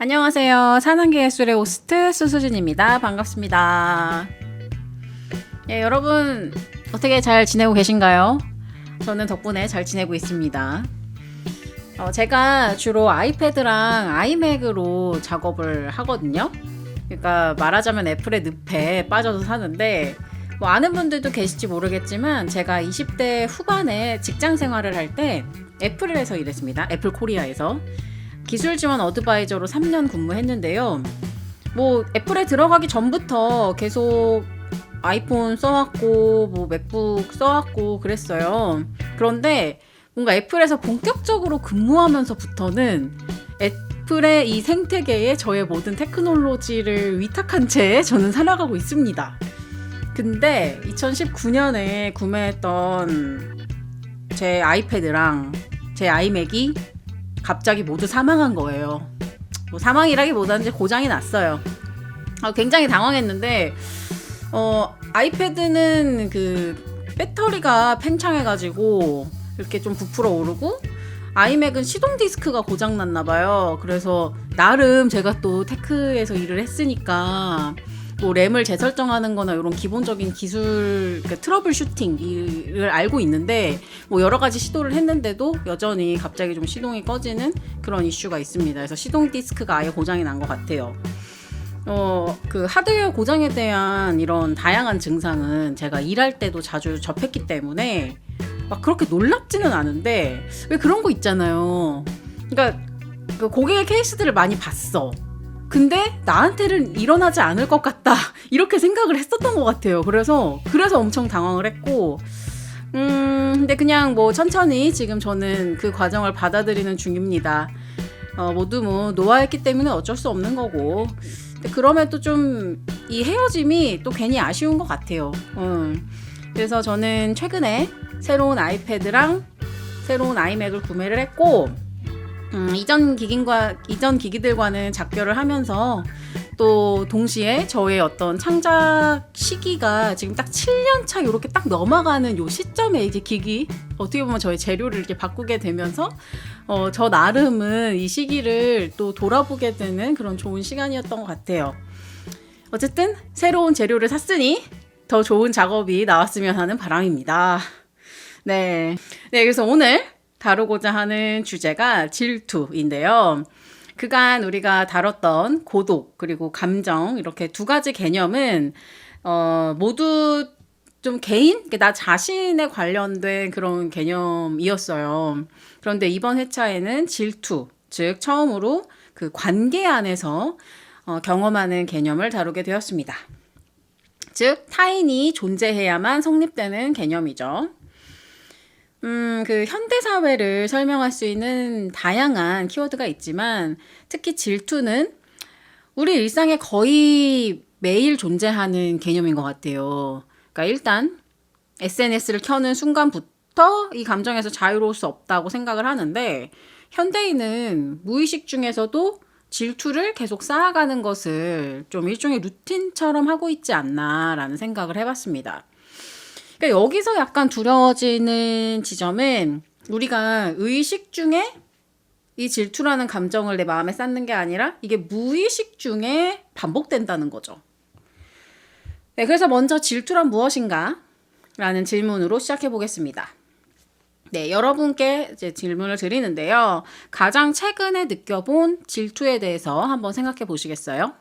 안녕하세요. 사랑계 예술의 호스트 수수진입니다. 반갑습니다. 예, 여러분 어떻게 잘 지내고 계신가요? 저는 덕분에 잘 지내고 있습니다. 제가 주로 아이패드랑 아이맥으로 작업을 하거든요. 그러니까 말하자면 애플의 늪에 빠져서 사는데 뭐 아는 분들도 계실지 모르겠지만 제가 20대 후반에 직장 생활을 할 때 애플에서 일했습니다. 애플 코리아에서. 기술 지원 어드바이저로 3년 근무했는데요. 뭐 애플에 들어가기 전부터 계속 아이폰 써왔고 뭐 맥북 써왔고 그랬어요. 그런데 뭔가 애플에서 본격적으로 근무하면서부터는 애플의 이 생태계에 저의 모든 테크놀로지를 위탁한 채 저는 살아가고 있습니다. 근데 2019년에 구매했던 제 아이패드랑 제 아이맥이 갑자기 모두 사망한 거예요. 뭐 사망이라기보다는 이제 고장이 났어요. 굉장히 당황했는데 아이패드는 그 배터리가 팽창해가지고 이렇게 좀 부풀어 오르고 아이맥은 시동 디스크가 고장 났나 봐요. 그래서 나름 제가 또 테크에서 일을 했으니까 뭐 램을 재설정하는 거나 이런 기본적인 기술 트러블 슈팅을 알고 있는데 뭐 여러 가지 시도를 했는데도 여전히 갑자기 좀 시동이 꺼지는 그런 이슈가 있습니다. 그래서 시동 디스크가 아예 고장이 난 것 같아요. 그 하드웨어 고장에 대한 이런 다양한 증상은 제가 일할 때도 자주 접했기 때문에 막 그렇게 놀랍지는 않은데 왜 그런 거 있잖아요. 그러니까 그 고객의 케이스들을 많이 봤어. 근데 나한테는 일어나지 않을 것 같다 이렇게 생각을 했었던 것 같아요. 그래서 엄청 당황을 했고 근데 그냥 뭐 천천히 지금 저는 그 과정을 받아들이는 중입니다. 모두 뭐 노화했기 때문에 어쩔 수 없는 거고 근데 그럼에도 좀 이 헤어짐이 또 괜히 아쉬운 것 같아요. 그래서 저는 최근에 새로운 아이패드랑 새로운 아이맥을 구매를 했고 이전 기기들과는 작별을 하면서 또 동시에 저의 어떤 창작 시기가 지금 딱 7년 차 이렇게 딱 넘어가는 요 시점에 이제 기기 어떻게 보면 저의 재료를 이렇게 바꾸게 되면서 저 나름은 이 시기를 또 돌아보게 되는 그런 좋은 시간이었던 것 같아요. 어쨌든 새로운 재료를 샀으니 더 좋은 작업이 나왔으면 하는 바람입니다. 네, 그래서 오늘 다루고자 하는 주제가 질투인데요. 그간 우리가 다뤘던 고독 그리고 감정 이렇게 두 가지 개념은 모두 좀 개인, 나 자신에 관련된 그런 개념이었어요. 그런데 이번 회차에는 질투, 즉 처음으로 그 관계 안에서 경험하는 개념을 다루게 되었습니다. 즉 타인이 존재해야만 성립되는 개념이죠. 그 현대사회를 설명할 수 있는 다양한 키워드가 있지만 특히 질투는 우리 일상에 거의 매일 존재하는 개념인 것 같아요. 그러니까 일단 SNS를 켜는 순간부터 이 감정에서 자유로울 수 없다고 생각을 하는데 현대인은 무의식 중에서도 질투를 계속 쌓아가는 것을 좀 일종의 루틴처럼 하고 있지 않나라는 생각을 해봤습니다. 그러니까 여기서 약간 두려워지는 지점은 우리가 의식 중에 이 질투라는 감정을 내 마음에 쌓는 게 아니라 이게 무의식 중에 반복된다는 거죠. 네, 그래서 먼저 질투란 무엇인가? 라는 질문으로 시작해 보겠습니다. 네, 여러분께 이제 질문을 드리는데요. 가장 최근에 느껴본 질투에 대해서 한번 생각해 보시겠어요?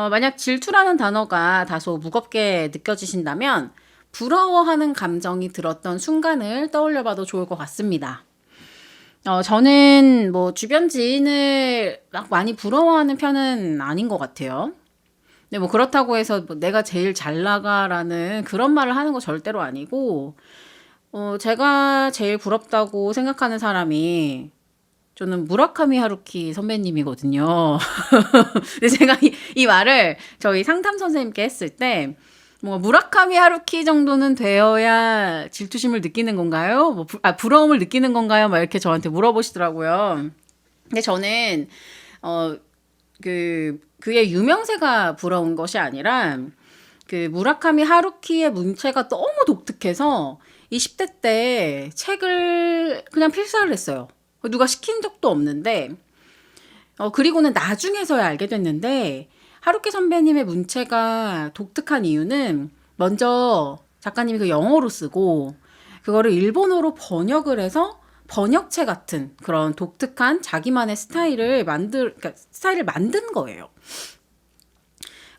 만약 질투라는 단어가 다소 무겁게 느껴지신다면 부러워하는 감정이 들었던 순간을 떠올려 봐도 좋을 것 같습니다. 저는 뭐 주변 지인을 막 많이 부러워하는 편은 아닌 것 같아요. 근데 뭐 그렇다고 해서 뭐 내가 제일 잘 나가라는 그런 말을 하는 거 절대로 아니고 제가 제일 부럽다고 생각하는 사람이 저는 무라카미 하루키 선배님이거든요. 근데 제가 이 말을 저희 상담 선생님께 했을 때, 뭐, 무라카미 하루키 정도는 되어야 질투심을 느끼는 건가요? 뭐, 부러움을 느끼는 건가요? 막 이렇게 저한테 물어보시더라고요. 근데 저는, 그의 유명세가 부러운 것이 아니라, 그 무라카미 하루키의 문체가 너무 독특해서 20대 때 책을 그냥 필사를 했어요. 누가 시킨 적도 없는데 그리고는 나중에서야 알게 됐는데 하루키 선배님의 문체가 독특한 이유는 먼저 작가님이 그 영어로 쓰고 그거를 일본어로 번역을 해서 번역체 같은 그런 독특한 자기만의 그러니까 스타일을 만든 거예요.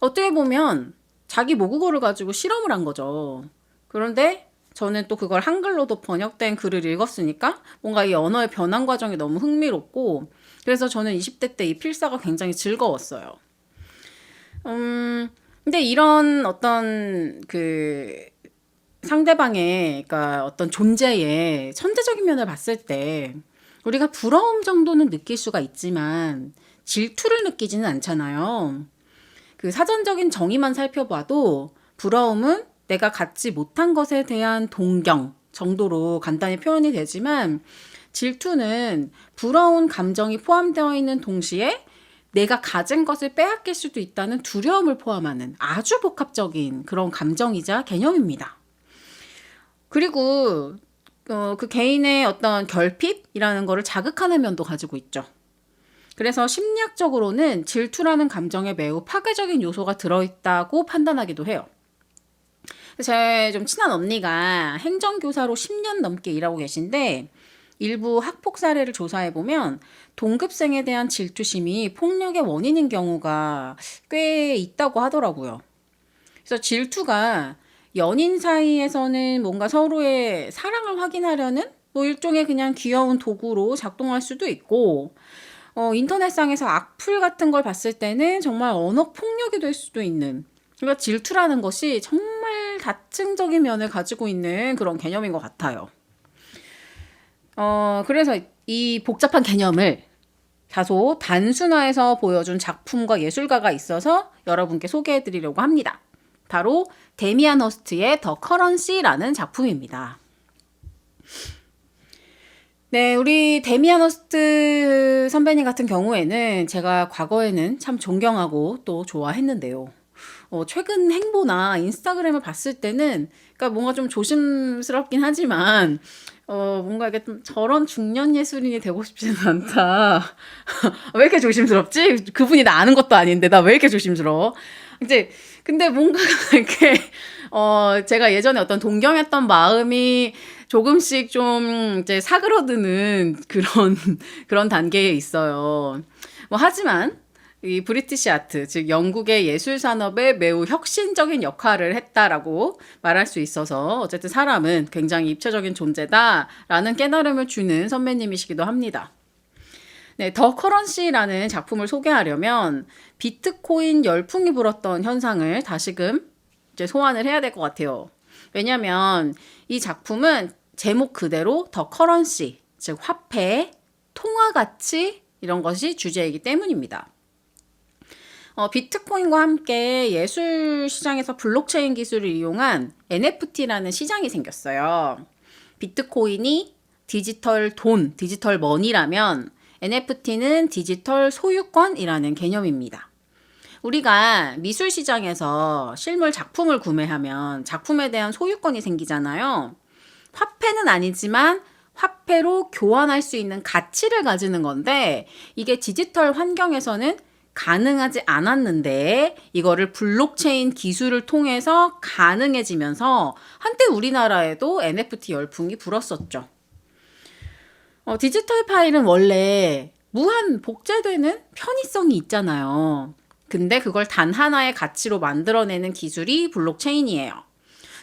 어떻게 보면 자기 모국어를 가지고 실험을 한 거죠. 그런데 저는 또 그걸 한글로도 번역된 글을 읽었으니까 뭔가 이 언어의 변환 과정이 너무 흥미롭고 그래서 저는 20대 때 이 필사가 굉장히 즐거웠어요. 근데 이런 어떤 그 상대방의 그러니까 어떤 존재의 천재적인 면을 봤을 때 우리가 부러움 정도는 느낄 수가 있지만 질투를 느끼지는 않잖아요. 그 사전적인 정의만 살펴봐도 부러움은 내가 갖지 못한 것에 대한 동경 정도로 간단히 표현이 되지만 질투는 부러운 감정이 포함되어 있는 동시에 내가 가진 것을 빼앗길 수도 있다는 두려움을 포함하는 아주 복합적인 그런 감정이자 개념입니다. 그리고 그 개인의 어떤 결핍이라는 거를 자극하는 면도 가지고 있죠. 그래서 심리학적으로는 질투라는 감정에 매우 파괴적인 요소가 들어있다고 판단하기도 해요. 제 좀 친한 언니가 행정교사로 10년 넘게 일하고 계신데 일부 학폭 사례를 조사해보면 동급생에 대한 질투심이 폭력의 원인인 경우가 꽤 있다고 하더라고요. 그래서 질투가 연인 사이에서는 뭔가 서로의 사랑을 확인하려는 뭐 일종의 그냥 귀여운 도구로 작동할 수도 있고 인터넷상에서 악플 같은 걸 봤을 때는 정말 언어 폭력이 될 수도 있는 그러니까 질투라는 것이 정말 다층적인 면을 가지고 있는 그런 개념인 것 같아요. 그래서 이 복잡한 개념을 다소 단순화해서 보여준 작품과 예술가가 있어서 여러분께 소개해 드리려고 합니다. 바로 데미안 허스트의 더 커런시라는 작품입니다. 네, 우리 데미안 허스트 선배님 같은 경우에는 제가 과거에는 참 존경하고 또 좋아했는데요. 최근 행보나 인스타그램을 봤을 때는 그러니까 뭔가 좀 조심스럽긴 하지만 뭔가 이게 좀 저런 중년 예술인이 되고 싶지는 않다. 왜 이렇게 조심스럽지? 그분이 나 아는 것도 아닌데 나 왜 이렇게 조심스러워? 이제 근데 뭔가 이렇게 제가 예전에 어떤 동경했던 마음이 조금씩 좀 이제 사그러드는 그런 단계에 있어요. 뭐 하지만 이 브리티시 아트, 즉 영국의 예술 산업에 매우 혁신적인 역할을 했다라고 말할 수 있어서 어쨌든 사람은 굉장히 입체적인 존재다라는 깨달음을 주는 선배님이시기도 합니다. 네, 더 커런시라는 작품을 소개하려면 비트코인 열풍이 불었던 현상을 다시금 이제 소환을 해야 될 것 같아요. 왜냐하면 이 작품은 제목 그대로 더 커런시, 즉 화폐, 통화 가치 이런 것이 주제이기 때문입니다. 비트코인과 함께 예술 시장에서 블록체인 기술을 이용한 NFT라는 시장이 생겼어요. 비트코인이 디지털 돈, 디지털 머니라면 NFT는 디지털 소유권이라는 개념입니다. 우리가 미술 시장에서 실물 작품을 구매하면 작품에 대한 소유권이 생기잖아요. 화폐는 아니지만 화폐로 교환할 수 있는 가치를 가지는 건데 이게 디지털 환경에서는 가능하지 않았는데 이거를 블록체인 기술을 통해서 가능해지면서 한때 우리나라에도 NFT 열풍이 불었었죠. 디지털 파일은 원래 무한 복제되는 편의성이 있잖아요. 근데 그걸 단 하나의 가치로 만들어내는 기술이 블록체인이에요.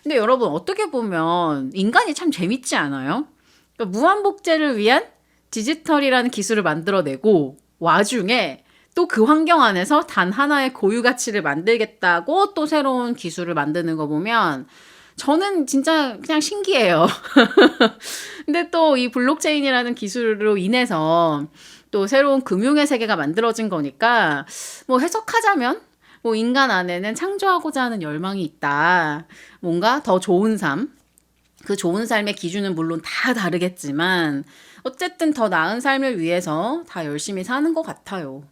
근데 여러분 어떻게 보면 인간이 참 재밌지 않아요? 그러니까 무한 복제를 위한 디지털이라는 기술을 만들어내고 와중에 또 그 환경 안에서 단 하나의 고유 가치를 만들겠다고 또 새로운 기술을 만드는 거 보면 저는 진짜 그냥 신기해요. 근데 또 이 블록체인이라는 기술로 인해서 또 새로운 금융의 세계가 만들어진 거니까 뭐 해석하자면 뭐 인간 안에는 창조하고자 하는 열망이 있다. 뭔가 더 좋은 삶. 그 좋은 삶의 기준은 물론 다 다르겠지만 어쨌든 더 나은 삶을 위해서 다 열심히 사는 것 같아요.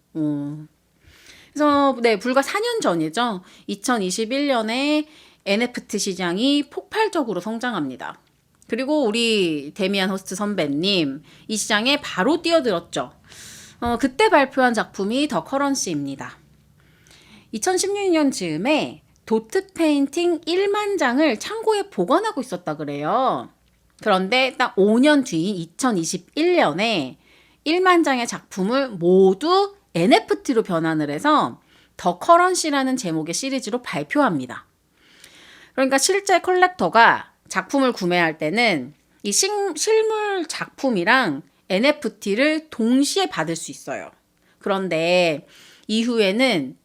그래서 네, 불과 4년 전이죠. 2021년에 NFT 시장이 폭발적으로 성장합니다. 그리고 우리 데미안 허스트 선배님 이 시장에 바로 뛰어들었죠. 그때 발표한 작품이 더 커런시입니다. 2016년 즈음에 도트 페인팅 1만 장을 창고에 보관하고 있었다 그래요. 그런데 딱 5년 뒤인 2021년에 1만 장의 작품을 모두 NFT로 변환을 해서 더 커런시라는 제목의 시리즈로 발표합니다. 그러니까 실제 컬렉터가 작품을 구매할 때는 이 실물 작품이랑 NFT를 동시에 받을 수 있어요. 그런데 이후에는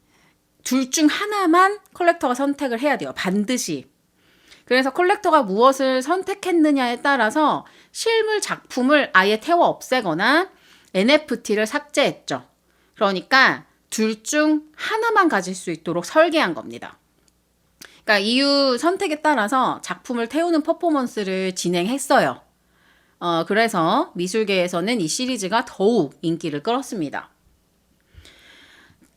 둘 중 하나만 컬렉터가 선택을 해야 돼요. 반드시. 그래서 컬렉터가 무엇을 선택했느냐에 따라서 실물 작품을 아예 태워 없애거나 NFT를 삭제했죠. 그러니까 둘 중 하나만 가질 수 있도록 설계한 겁니다. 그러니까 이유 선택에 따라서 작품을 태우는 퍼포먼스를 진행했어요. 그래서 미술계에서는 이 시리즈가 더욱 인기를 끌었습니다.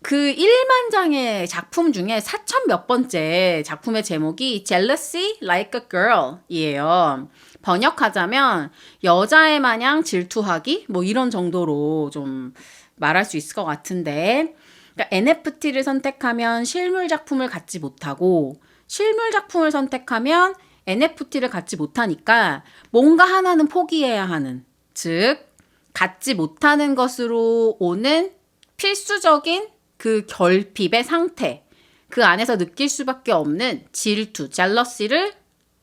그 1만 장의 작품 중에 4천 몇 번째 작품의 제목이 Jealousy Like a Girl 이에요. 번역하자면 여자의 마냥 질투하기? 뭐 이런 정도로 좀 말할 수 있을 것 같은데, 그러니까 NFT를 선택하면 실물 작품을 갖지 못하고 실물 작품을 선택하면 NFT를 갖지 못하니까 뭔가 하나는 포기해야 하는, 즉 갖지 못하는 것으로 오는 필수적인 그 결핍의 상태, 그 안에서 느낄 수밖에 없는 질투, 젤러시를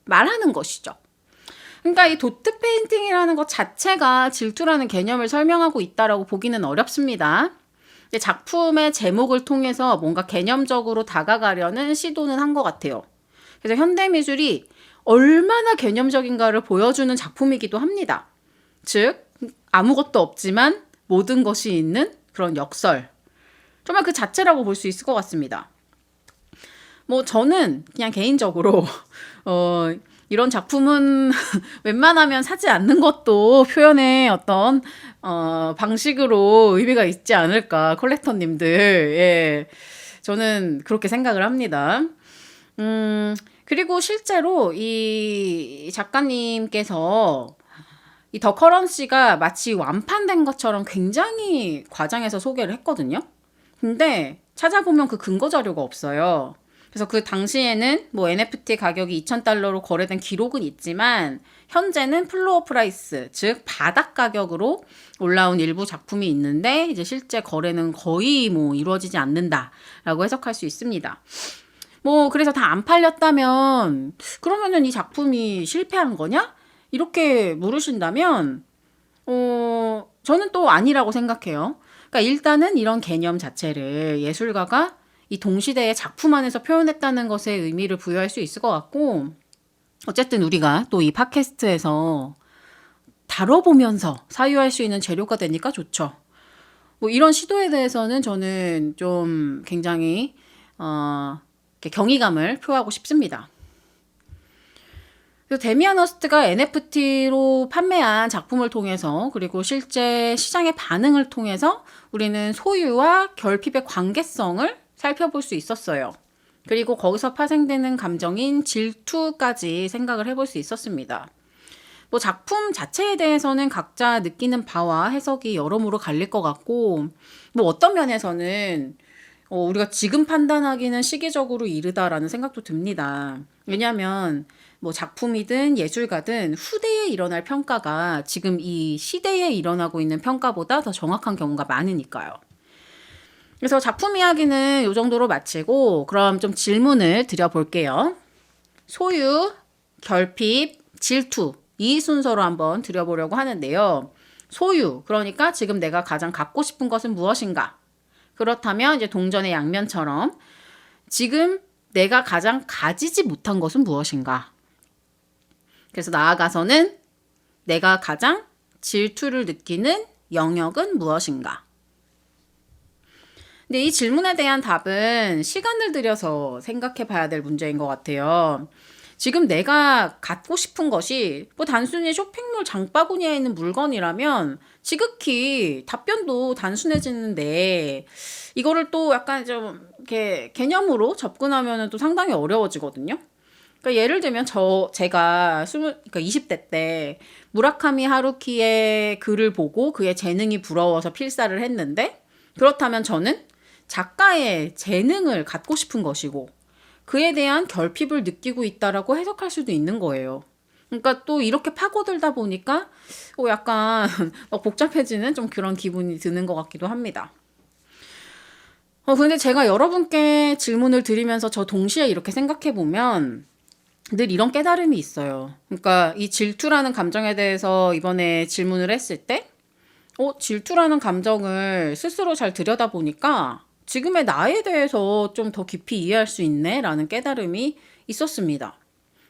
말하는 것이죠. 그러니까 이 도트 페인팅이라는 것 자체가 질투라는 개념을 설명하고 있다라고 보기는 어렵습니다. 근데 작품의 제목을 통해서 뭔가 개념적으로 다가가려는 시도는 한 것 같아요. 그래서 현대미술이 얼마나 개념적인가를 보여주는 작품이기도 합니다. 즉, 아무것도 없지만 모든 것이 있는 그런 역설. 정말 그 자체라고 볼 수 있을 것 같습니다. 뭐 저는 그냥 개인적으로 이런 작품은 웬만하면 사지 않는 것도 표현의 어떤 방식으로 의미가 있지 않을까, 컬렉터님들. 예. 저는 그렇게 생각을 합니다. 그리고 실제로 이 작가님께서 이 더 커런시가 마치 완판된 것처럼 굉장히 과장해서 소개를 했거든요. 근데 찾아보면 그 근거 자료가 없어요. 그래서 그 당시에는 뭐 NFT 가격이 $2,000로 거래된 기록은 있지만 현재는 플로어 프라이스, 즉 바닥 가격으로 올라온 일부 작품이 있는데 이제 실제 거래는 거의 뭐 이루어지지 않는다라고 해석할 수 있습니다. 뭐 그래서 다 안 팔렸다면 그러면은 이 작품이 실패한 거냐? 이렇게 물으신다면 저는 또 아니라고 생각해요. 그러니까 일단은 이런 개념 자체를 예술가가 이 동시대의 작품 안에서 표현했다는 것에 의미를 부여할 수 있을 것 같고, 어쨌든 우리가 또 이 팟캐스트에서 다뤄보면서 사유할 수 있는 재료가 되니까 좋죠. 뭐 이런 시도에 대해서는 저는 좀 굉장히 경이감을 표하고 싶습니다. 데미안 허스트가 NFT로 판매한 작품을 통해서, 그리고 실제 시장의 반응을 통해서 우리는 소유와 결핍의 관계성을 살펴볼 수 있었어요. 그리고 거기서 파생되는 감정인 질투까지 생각을 해볼 수 있었습니다. 뭐 작품 자체에 대해서는 각자 느끼는 바와 해석이 여러모로 갈릴 것 같고, 뭐 어떤 면에서는 우리가 지금 판단하기는 시기적으로 이르다라는 생각도 듭니다. 왜냐하면 뭐 작품이든 예술가든 후대에 일어날 평가가 지금 이 시대에 일어나고 있는 평가보다 더 정확한 경우가 많으니까요. 그래서 작품 이야기는 이 정도로 마치고 그럼 좀 질문을 드려볼게요. 소유, 결핍, 질투 이 순서로 한번 드려보려고 하는데요. 소유, 그러니까 지금 내가 가장 갖고 싶은 것은 무엇인가? 그렇다면 이제 동전의 양면처럼 지금 내가 가장 가지지 못한 것은 무엇인가? 그래서 나아가서는 내가 가장 질투를 느끼는 영역은 무엇인가? 근데 이 질문에 대한 답은 시간을 들여서 생각해 봐야 될 문제인 것 같아요. 지금 내가 갖고 싶은 것이 뭐 단순히 쇼핑몰 장바구니에 있는 물건이라면 지극히 답변도 단순해지는데, 이거를 또 약간 좀 이렇게 개념으로 접근하면 또 상당히 어려워지거든요. 그러니까 예를 들면 제가 20대 때 무라카미 하루키의 글을 보고 그의 재능이 부러워서 필사를 했는데, 그렇다면 저는 작가의 재능을 갖고 싶은 것이고 그에 대한 결핍을 느끼고 있다라고 해석할 수도 있는 거예요. 그러니까 또 이렇게 파고들다 보니까 약간 막 복잡해지는 좀 그런 기분이 드는 것 같기도 합니다. 근데 제가 여러분께 질문을 드리면서 저 동시에 이렇게 생각해 보면 늘 이런 깨달음이 있어요. 그러니까 이 질투라는 감정에 대해서 이번에 질문을 했을 때, 질투라는 감정을 스스로 잘 들여다보니까 지금의 나에 대해서 좀 더 깊이 이해할 수 있네 라는 깨달음이 있었습니다.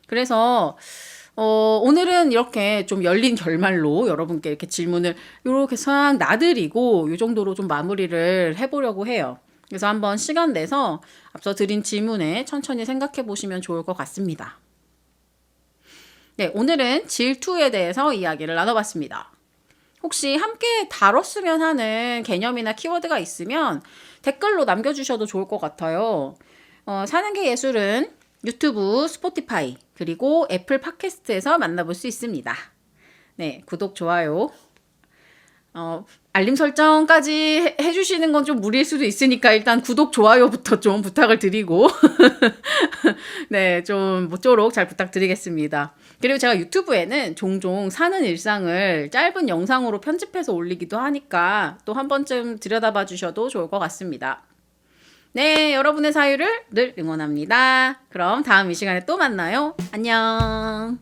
그래서 오늘은 이렇게 좀 열린 결말로 여러분께 이렇게 질문을 이렇게 싹 나드리고 이 정도로 좀 마무리를 해보려고 해요. 그래서 한번 시간 내서 앞서 드린 질문에 천천히 생각해 보시면 좋을 것 같습니다. 네, 오늘은 질투에 대해서 이야기를 나눠봤습니다. 혹시 함께 다뤘으면 하는 개념이나 키워드가 있으면 댓글로 남겨주셔도 좋을 것 같아요. 사는 게 예술은 유튜브, 스포티파이, 그리고 애플 팟캐스트에서 만나볼 수 있습니다. 네, 구독, 좋아요, 알림 설정까지 해주시는 건 좀 무리일 수도 있으니까 일단 구독, 좋아요부터 좀 부탁을 드리고 네, 좀 모쪼록 잘 부탁드리겠습니다. 그리고 제가 유튜브에는 종종 사는 일상을 짧은 영상으로 편집해서 올리기도 하니까 또 한 번쯤 들여다봐 주셔도 좋을 것 같습니다. 네, 여러분의 사유를 늘 응원합니다. 그럼 다음 이 시간에 또 만나요. 안녕.